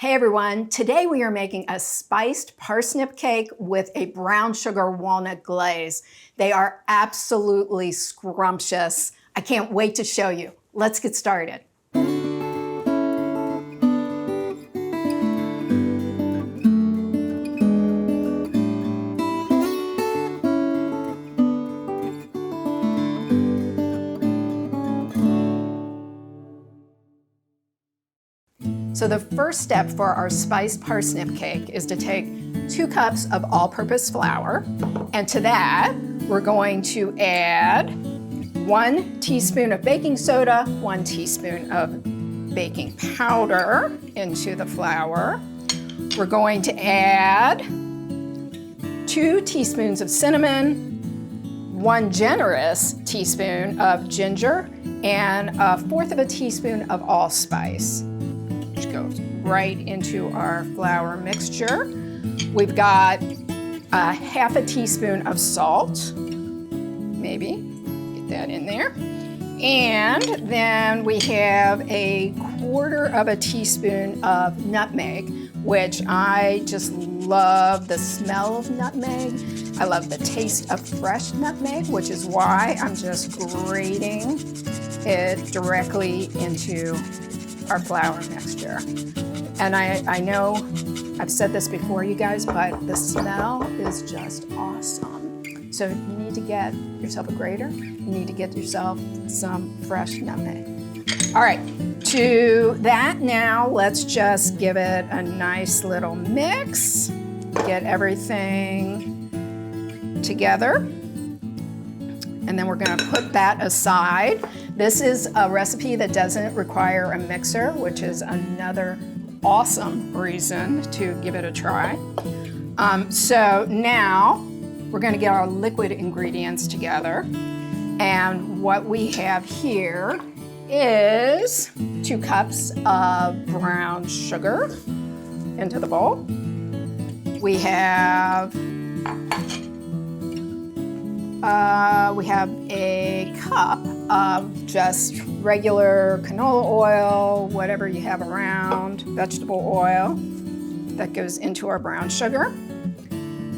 Hey everyone, today we are making a spiced parsnip cake with a brown sugar walnut glaze. They are absolutely scrumptious. I can't wait to show you. Let's get started. So the first step for our spiced parsnip cake is to take 2 cups of all-purpose flour, and to that we're going to add 1 teaspoon of baking soda, 1 teaspoon of baking powder into the flour. We're going to add 2 teaspoons of cinnamon, 1 generous teaspoon of ginger, and 1/4 of a teaspoon of allspice. Goes right into our flour mixture. We've got 1/2 teaspoon of salt, maybe, get that in there. And then we have 1/4 teaspoon of nutmeg, which I just love the smell of nutmeg. I love the taste of fresh nutmeg, which is why I'm just grating it directly into our flour mixture. And I know I've said this before, you guys, but the smell is just awesome. So you need to get yourself a grater. You need to get yourself some fresh nutmeg. All right, to that now, let's just give it a nice little mix. Get everything together. And then we're gonna put that aside. This is a recipe that doesn't require a mixer, which is another awesome reason to give it a try. So now we're gonna get our liquid ingredients together. And what we have here is 2 cups of brown sugar into the bowl. We have a cup of just regular canola oil, whatever you have around, vegetable oil that goes into our brown sugar.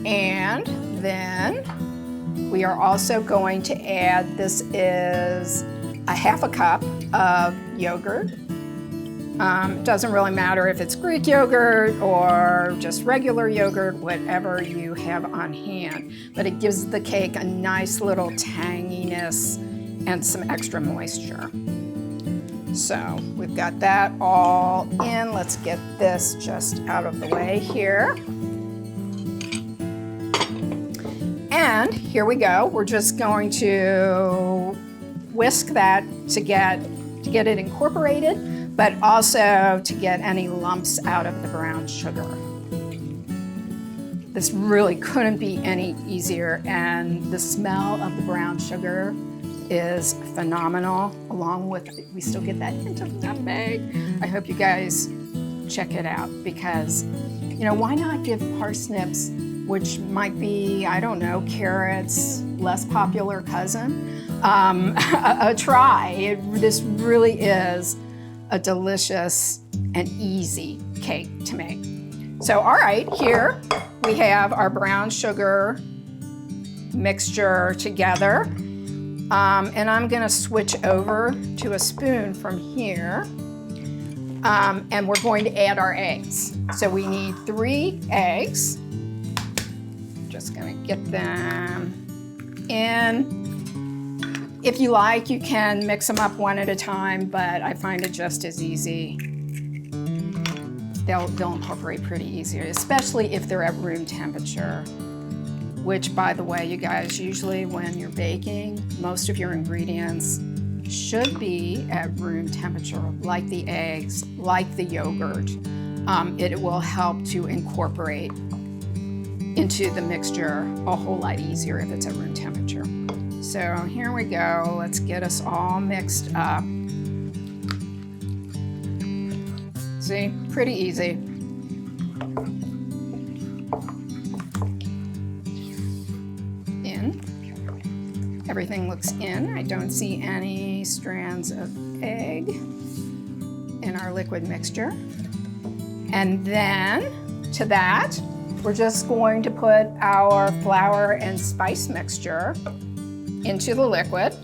And then we are also going to add, this is 1/2 cup of yogurt. It doesn't really matter if it's Greek yogurt or just regular yogurt, whatever you have on hand, but it gives the cake a nice little tanginess and some extra moisture. So we've got that all in. Let's get this just out of the way here. And here we go. We're just going to whisk that to get it incorporated, but also to get any lumps out of the brown sugar. This really couldn't be any easier, and the smell of the brown sugar is phenomenal, along with, we still get that hint of nutmeg. I hope you guys check it out, because, you know, why not give parsnips, which might be, I don't know, carrots' less popular cousin, a try. This really is a delicious and easy cake to make. So, all right, here we have our brown sugar mixture together. And I'm gonna switch over to a spoon from here. And we're going to add our eggs. So we need 3 eggs. Just gonna get them in. If you like, you can mix them up one at a time, but I find it just as easy. They'll incorporate pretty easier, especially if they're at room temperature, which, by the way, you guys, usually when you're baking, most of your ingredients should be at room temperature, like the eggs, like the yogurt. It will help to incorporate into the mixture a whole lot easier if it's at room temperature. So here we go. Let's get us all mixed up. See, pretty easy. In. Everything looks in. I don't see any strands of egg in our liquid mixture. And then to that, we're just going to put our flour and spice mixture into the liquid.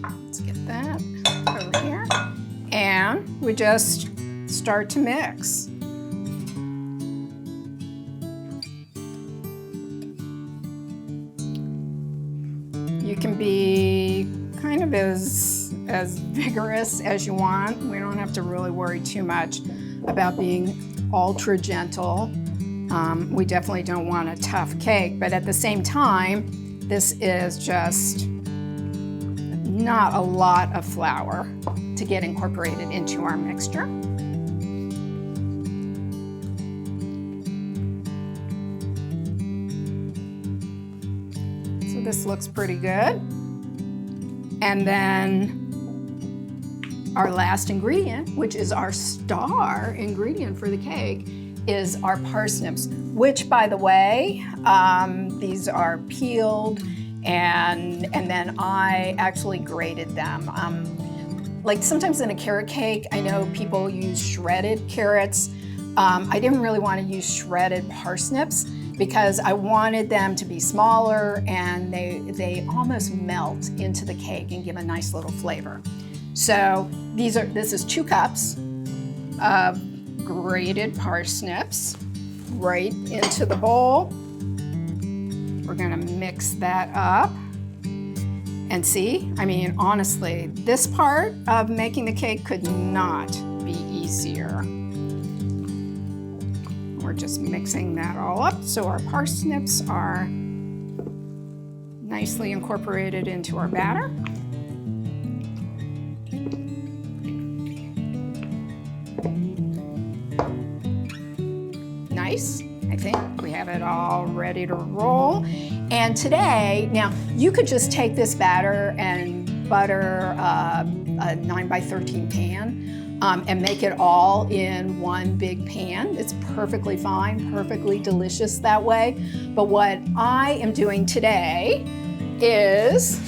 Let's get that over here. And we just start to mix. You can be kind of as vigorous as you want. We don't have to really worry too much about being ultra gentle. We definitely don't want a tough cake, but at the same time, this is just not a lot of flour to get incorporated into our mixture. So this looks pretty good. And then our last ingredient, which is our star ingredient for the cake, is our parsnips, which, by the way, these are peeled and then I actually grated them. Like sometimes in a carrot cake, I know people use shredded carrots. I didn't really want to use shredded parsnips because I wanted them to be smaller and they almost melt into the cake and give a nice little flavor. So this is 2 cups of grated parsnips right into the bowl. We're gonna mix that up. And see, I mean, honestly, this part of making the cake could not be easier. We're just mixing that all up so our parsnips are nicely incorporated into our batter. Nice. I think we have it all ready to roll. And today, now you could just take this batter and butter a 9x13 pan and make it all in one big pan. It's perfectly fine, perfectly delicious that way. But what I am doing today is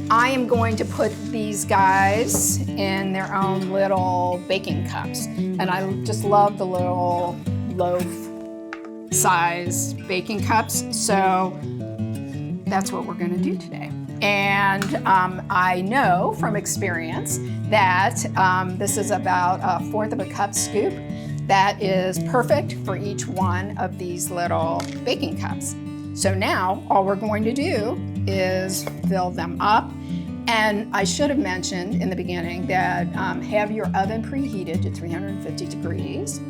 I am going to put these guys in their own little baking cups. And I just love the little loaf-sized baking cups. So that's what we're gonna do today. And I know from experience that this is about 1/4 of a cup scoop. That is perfect for each one of these little baking cups. So now all we're going to do is fill them up. And I should have mentioned in the beginning that have your oven preheated to 350 degrees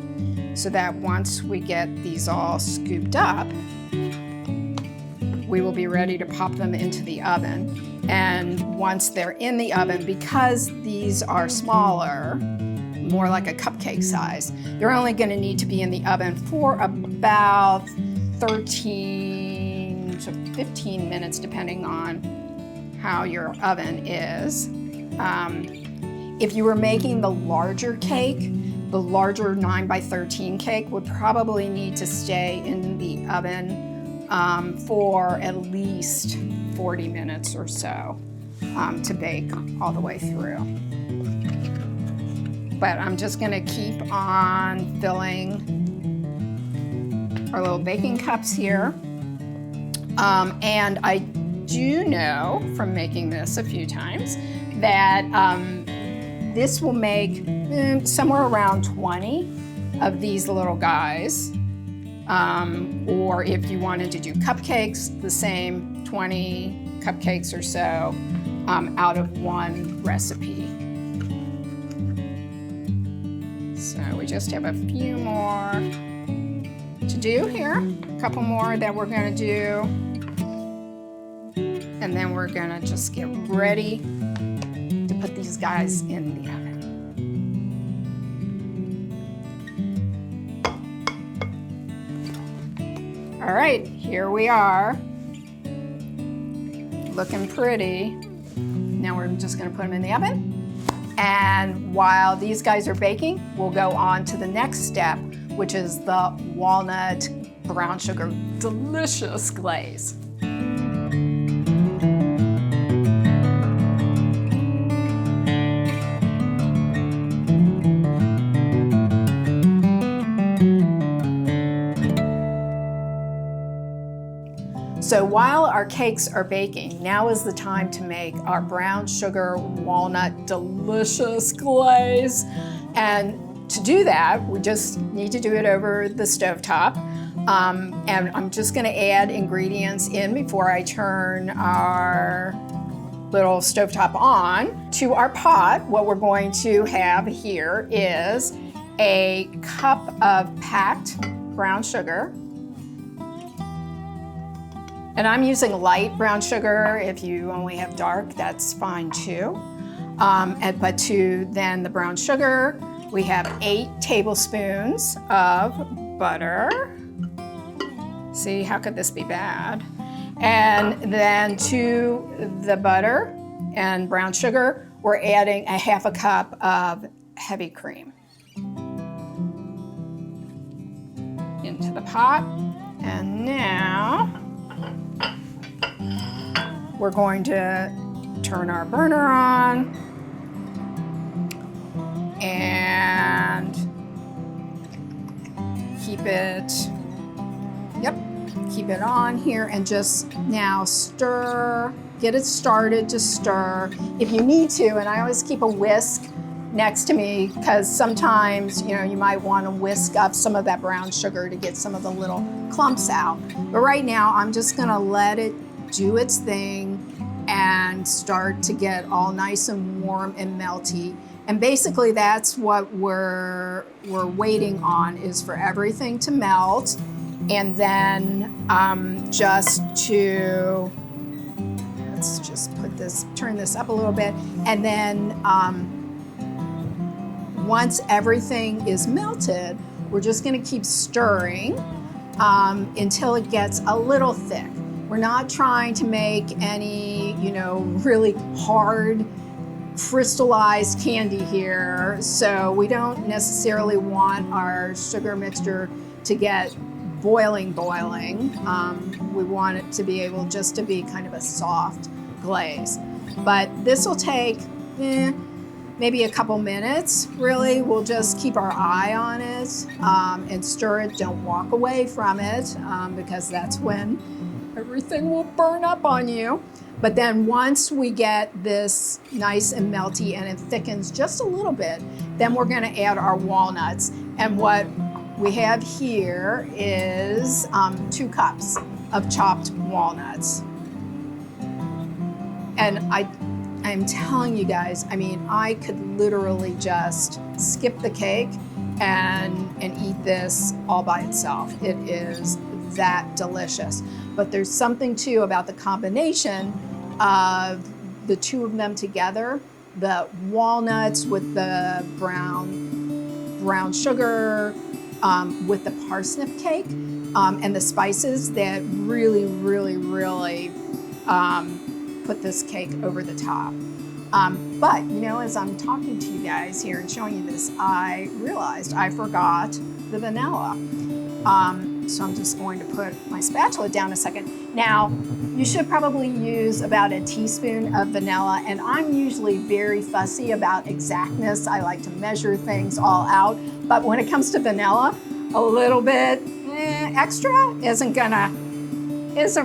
so that once we get these all scooped up, we will be ready to pop them into the oven. And once they're in the oven, because these are smaller, more like a cupcake size, they're only going to need to be in the oven for about 13 to 15 minutes, depending on how your oven is. If you were making the larger cake, the larger 9x13 cake would probably need to stay in the oven for at least 40 minutes or so to bake all the way through. But I'm just gonna keep on filling our little baking cups here. And I do know from making this a few times that this will make somewhere around 20 of these little guys. Or if you wanted to do cupcakes, the same 20 cupcakes or so out of one recipe. So we just have a few more to do here, a couple more that we're gonna do. And then we're gonna just get ready to put these guys in the oven. All right, here we are, looking pretty. Now we're just gonna put them in the oven. And while these guys are baking, we'll go on to the next step, which is the walnut brown sugar delicious glaze. So while our cakes are baking, now is the time to make our brown sugar walnut delicious glaze. And to do that, we just need to do it over the stovetop. And I'm just gonna add ingredients in before I turn our little stovetop on. To our pot, what we're going to have here is a cup of packed brown sugar. And I'm using light brown sugar. If you only have dark, that's fine too. But to then the brown sugar, we have 8 tablespoons of butter. See, how could this be bad? And then to the butter and brown sugar, we're adding a half a cup of heavy cream into the pot. And now we're going to turn our burner on and keep it on here, and just now stir, get it started to stir. If you need to, and I always keep a whisk next to me because sometimes, you might want to whisk up some of that brown sugar to get some of the little clumps out. But right now, I'm just gonna let it do its thing and start to get all nice and warm and melty. And basically that's what we're waiting on, is for everything to melt. And then let's just turn this up a little bit. And then once everything is melted, we're just gonna keep stirring until it gets a little thick. We're not trying to make any, really hard crystallized candy here. So we don't necessarily want our sugar mixture to get boiling. We want it to be able just to be kind of a soft glaze. But this will take maybe a couple minutes, really. We'll just keep our eye on it and stir it. Don't walk away from it because that's when everything will burn up on you. But then once we get this nice and melty and it thickens just a little bit, then we're gonna add our walnuts. And what we have here is 2 cups of chopped walnuts. And I'm telling you guys, I could literally just skip the cake and eat this all by itself. It is that delicious. But there's something too about the combination of the two of them together, the walnuts with the brown sugar, with the parsnip cake, and the spices that really put this cake over the top. But as I'm talking to you guys here and showing you this, I realized I forgot the vanilla. So I'm just going to put my spatula down a second. Now, you should probably use about a teaspoon of vanilla, and I'm usually very fussy about exactness. I like to measure things all out, but when it comes to vanilla, a little bit extra isn't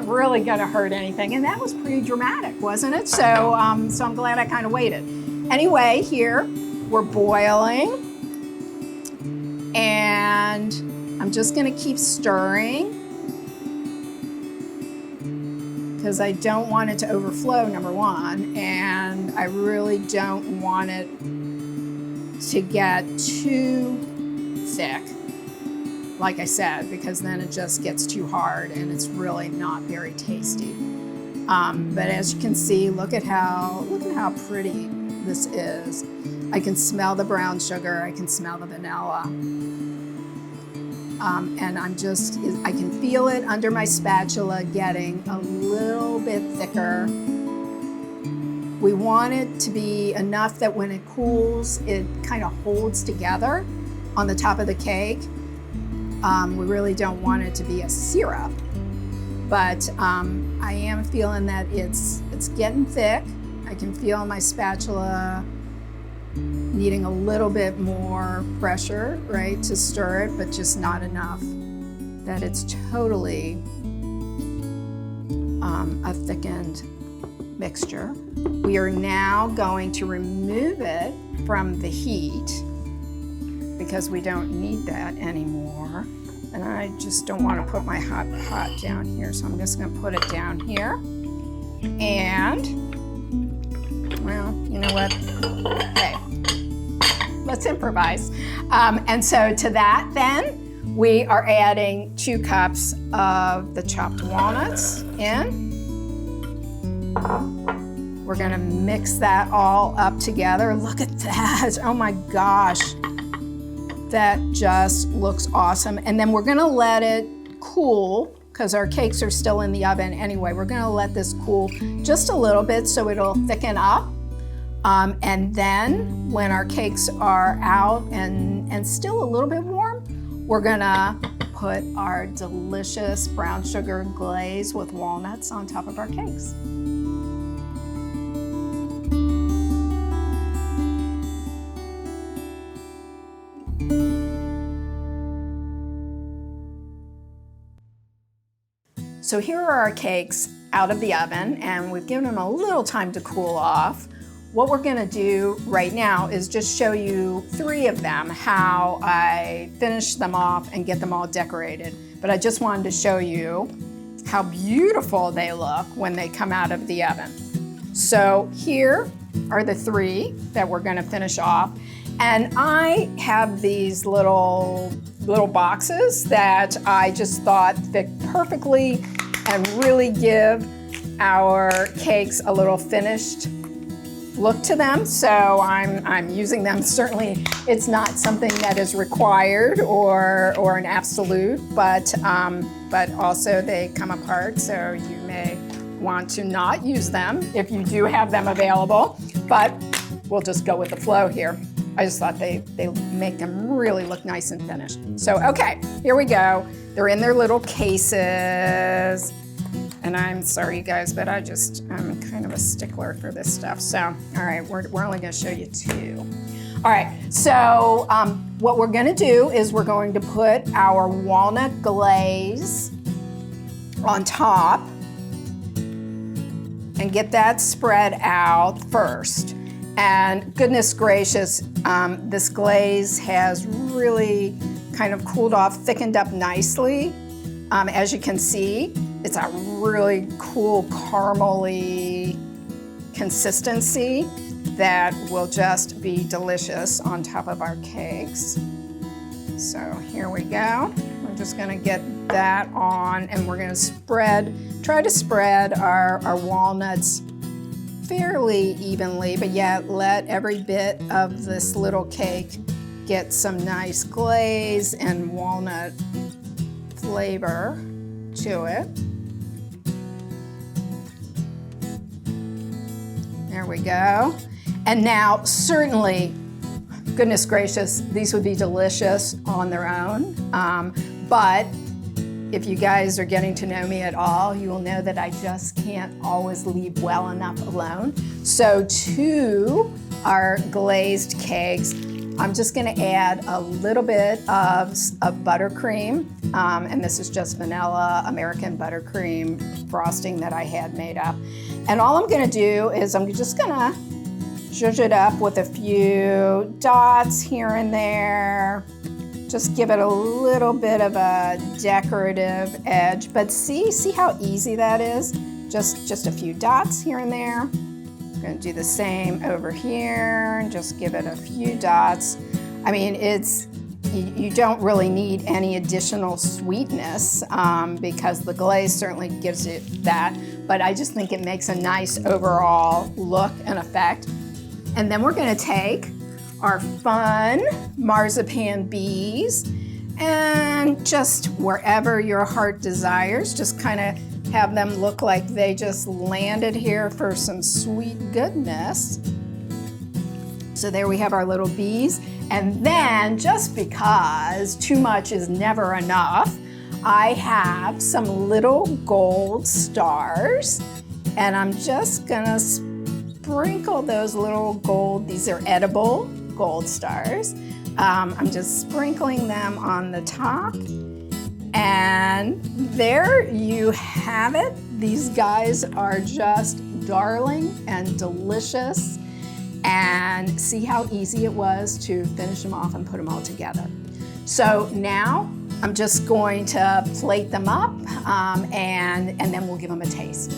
really gonna hurt anything. And that was pretty dramatic, wasn't it? So I'm glad I kind of waited. Anyway, here we're boiling, and I'm just gonna keep stirring because I don't want it to overflow, number one, and I really don't want it to get too thick, like I said, because then it just gets too hard and it's really not very tasty. But as you can see, look at how pretty this is. I can smell the brown sugar, I can smell the vanilla. And I can feel it under my spatula getting a little bit thicker. We want it to be enough that when it cools, it kind of holds together on the top of the cake. We really don't want it to be a syrup, but I am feeling that it's getting thick. I can feel my spatula needing a little bit more pressure, right, to stir it, but just not enough that it's totally a thickened mixture. We are now going to remove it from the heat because we don't need that anymore. And I just don't want to put my hot pot down here, so I'm just going to put it down here. And, well, you know what? Hey, let's improvise. And so to that then, we are adding 2 cups of the chopped walnuts in. We're gonna mix that all up together. Look at that, oh my gosh. That just looks awesome. And then we're gonna let it cool, because our cakes are still in the oven anyway. We're gonna let this cool just a little bit so it'll thicken up. And then when our cakes are out and still a little bit warm, we're gonna put our delicious brown sugar glaze with walnuts on top of our cakes. So here are our cakes out of the oven, and we've given them a little time to cool off. What we're gonna do right now is just show you 3 of them, how I finish them off and get them all decorated. But I just wanted to show you how beautiful they look when they come out of the oven. So here are the 3 that we're gonna finish off. And I have these little boxes that I just thought fit perfectly and really give our cakes a little finished look to them, so I'm using them. Certainly it's not something that is required or an absolute, but also they come apart, so you may want to not use them if you do have them available, but we'll just go with the flow here. I just thought they make them really look nice and finished. So okay, here we go. They're in their little cases. And I'm sorry, you guys, but I'm kind of a stickler for this stuff. So, all right, we're only gonna show you 2. All right, so what we're gonna do is we're going to put our walnut glaze on top and get that spread out first. And goodness gracious, this glaze has really kind of cooled off, thickened up nicely. As you can see, it's a really cool caramely consistency that will just be delicious on top of our cakes. So here we go. We're just gonna get that on, and we're gonna try to spread our walnuts fairly evenly, but yet let every bit of this little cake get some nice glaze and walnut flavor to it. There we go. And now, certainly, goodness gracious, these would be delicious on their own. But if you guys are getting to know me at all, you will know that I just can't always leave well enough alone. So to our glazed cakes, I'm just gonna add a little bit of buttercream, and this is just vanilla American buttercream frosting that I had made up. And all I'm gonna do is I'm just gonna zhuzh it up with a few dots here and there. Just give it a little bit of a decorative edge, but see how easy that is? Just a few dots here and there. I'm gonna do the same over here and just give it a few dots. I mean, you don't really need any additional sweetness because the glaze certainly gives it that, but I just think it makes a nice overall look and effect. And then we're gonna take our fun marzipan bees and just wherever your heart desires, just kind of have them look like they just landed here for some sweet goodness. So there we have our little bees. And then, just because too much is never enough, I have some little gold stars, and I'm just gonna sprinkle those little gold, these are edible gold stars. I'm just sprinkling them on the top. And there you have it. These guys are just darling and delicious. And see how easy it was to finish them off and put them all together. So now I'm just going to plate them up and then we'll give them a taste.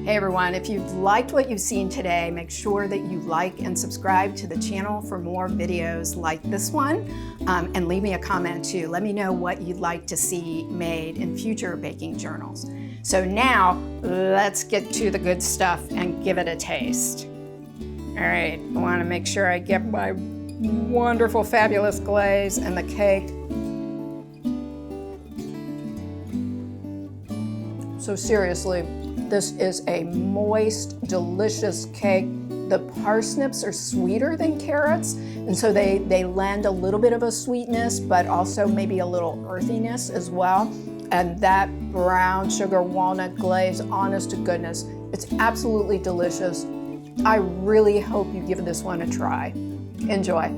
Hey everyone, if you've liked what you've seen today, make sure that you like and subscribe to the channel for more videos like this one, and leave me a comment too. Let me know what you'd like to see made in future baking journals. So now, let's get to the good stuff and give it a taste. All right, I want to make sure I get my wonderful, fabulous glaze and the cake. So seriously, this is a moist, delicious cake. The parsnips are sweeter than carrots, and so they lend a little bit of a sweetness, but also maybe a little earthiness as well. And that brown sugar walnut glaze, honest to goodness, it's absolutely delicious. I really hope you give this one a try. Enjoy.